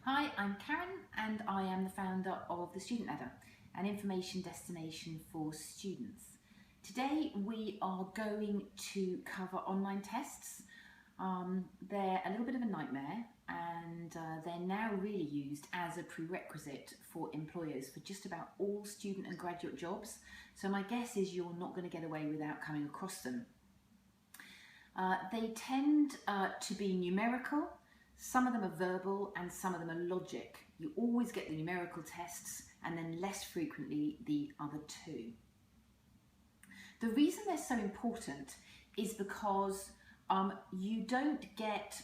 Hi, I'm Karen and I am the founder of the Student Ladder, an information destination for students. Today we are going to cover online tests. They're a little bit of a nightmare and they're now really used as a prerequisite for employers for just about all student and graduate jobs. So my guess is you're not going to get away without coming across them. They tend to be numerical. Some of them are verbal and some of them are logic. You always get the numerical tests and then less frequently the other two. The reason they're so important is because you don't get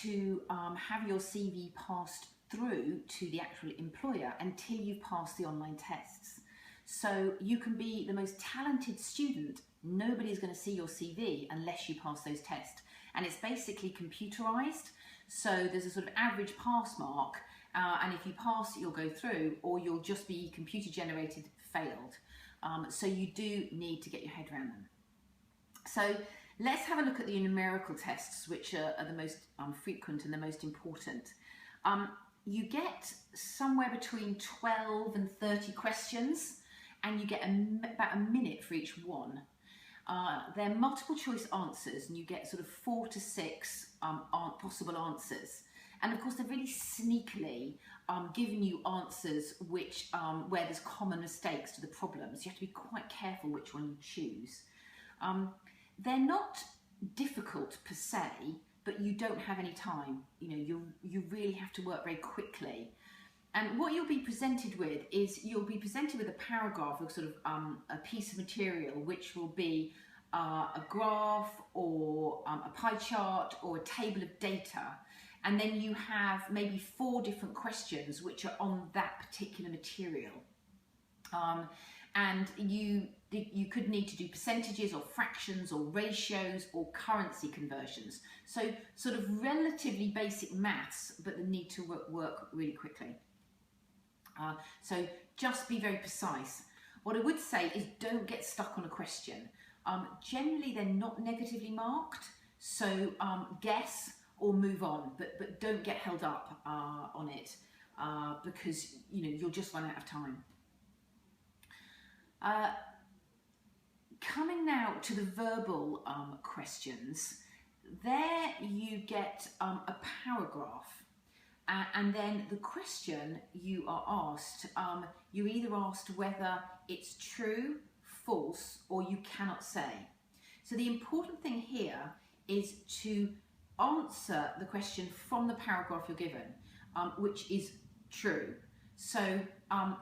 to have your CV passed through to the actual employer until you've passed the online tests. So you can be the most talented student, nobody's going to see your CV unless you pass those tests. And it's basically computerized. So there's a sort of average pass mark, and if you pass, you'll go through, or you'll just be computer generated failed. So you do need to get your head around them. So let's have a look at the numerical tests, which are the most frequent and the most important. You get somewhere between 12 and 30 questions, and you get about a minute for each one. They're multiple choice answers and you get sort of 4 to 6 possible answers. And of course they're really sneakily giving you answers which where there's common mistakes to the problems. You have to be quite careful which one you choose. They're not difficult per se, but you don't have any time. You really have to work very quickly. And what you'll be presented with is you'll be presented with a paragraph of sort of a piece of material which will be a graph or a pie chart or a table of data. And then you have maybe 4 different questions which are on that particular material. And you could need to do percentages or fractions or ratios or currency conversions. So sort of relatively basic maths, but the need to work really quickly. So just be very precise. What I would say is don't get stuck on a question. Generally they're not negatively marked, so guess or move on, but don't get held up on it because you'll just run out of time. Coming now to the verbal questions, there you get a paragraph. And then the question you are asked, you're either asked whether it's true, false, or you cannot say. So the important thing here is to answer the question from the paragraph you're given, which is true. So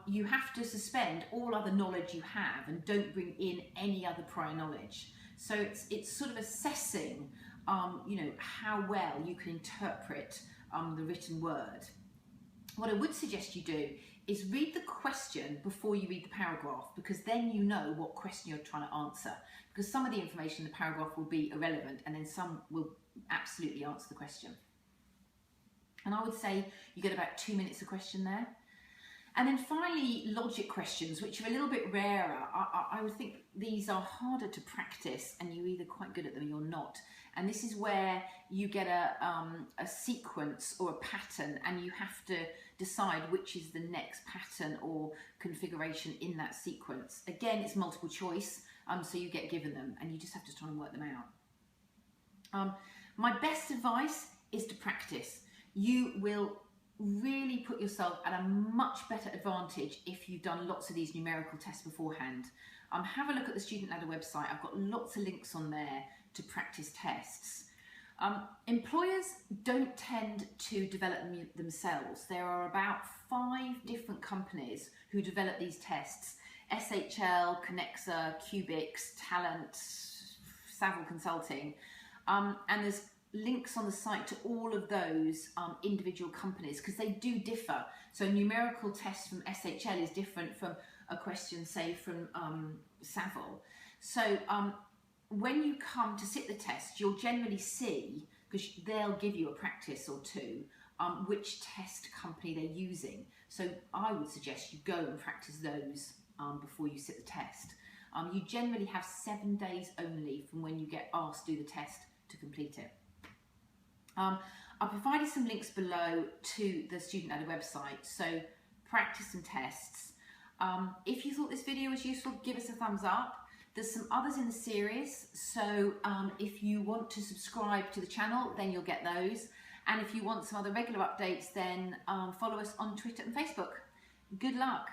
you have to suspend all other knowledge you have and don't bring in any other prior knowledge. So it's sort of assessing, how well you can interpret the written word. What I would suggest you do is read the question before you read the paragraph, because then you know what question you're trying to answer, because some of the information in the paragraph will be irrelevant and then some will absolutely answer the question. And I would say you get about 2 minutes a question there. And then finally, logic questions, which are a little bit rarer. I would think these are harder to practice and you're either quite good at them or you're not. And this is where you get a sequence or a pattern and you have to decide which is the next pattern or configuration in that sequence. Again, it's multiple choice, so you get given them and you just have to try and work them out. My best advice is to practice. You will really put yourself at a much better advantage if you've done lots of these numerical tests beforehand. Have a look at the Student Ladder website. I've got lots of links on there to practice tests. Employers don't tend to develop them themselves. There are about 5 different companies who develop these tests: SHL, Connexa, Cubics, Talent, Savile Consulting, and there's links on the site to all of those individual companies because they do differ. So a numerical test from SHL is different from a question, say, from Savile. So when you come to sit the test, you'll generally see, because they'll give you a practice or 2, which test company they're using. So I would suggest you go and practice those before you sit the test. You generally have 7 days only from when you get asked to do the test to complete it. I'll provide you some links below to the Student Ladder website, so practice and tests. If you thought this video was useful, give us a thumbs up. There's some others in the series, so if you want to subscribe to the channel, then you'll get those. And if you want some other regular updates, then follow us on Twitter and Facebook. Good luck.